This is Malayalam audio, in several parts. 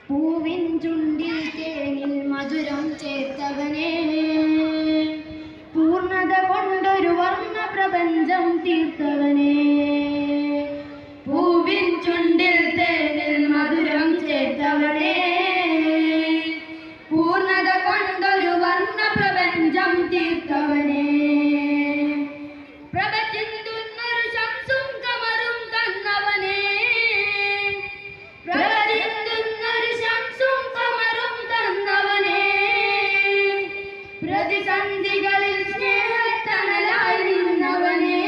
പൂവിൻ ചുണ്ടിൽ തേനിൽ മധുരം ചേർത്തവനെ, പൂർണ്ണത കൊണ്ടൊരു വർണ്ണ പ്രപഞ്ചം തീർത്തവനെ. പൂവിൻ ചുണ്ടിൽ തേനിൽ മധുരം ചേർത്തവനെ, പൂർണ്ണത കൊണ്ടൊരു വർണ്ണ പ്രപഞ്ചം തീർത്തവനെ. പ്രതിസന്ധികളിൽ സ്നേഹത്തണലായി നിന്നവനെ,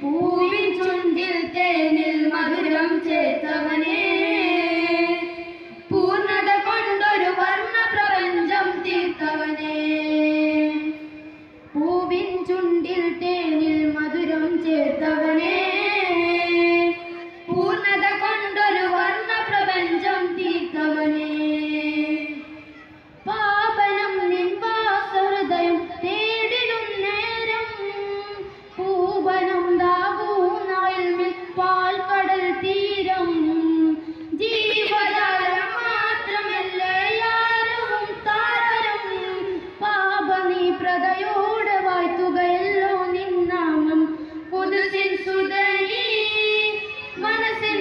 പൂവിൻ ചുണ്ടിൽ തേനിൽ മധുരം ചേർത്തവനെ, പൂർണ്ണത കൊണ്ടൊരു വർണ്ണ പ്രപഞ്ചം തീർത്തവനെ. പൂവിൻ ചുണ്ടിൽ തേനിൽ മധുരം ചേർത്തവനെ, പൂർണ്ണത കൊണ്ടൊരു വർണ്ണ പ്രപഞ്ചം തീർത്തവനെ. പ്രതയോടെ വാഴ്ത്തുകയല്ലോ നിന്നാമം, പുതുസിൻ സുതനീ മനസ്സിൻ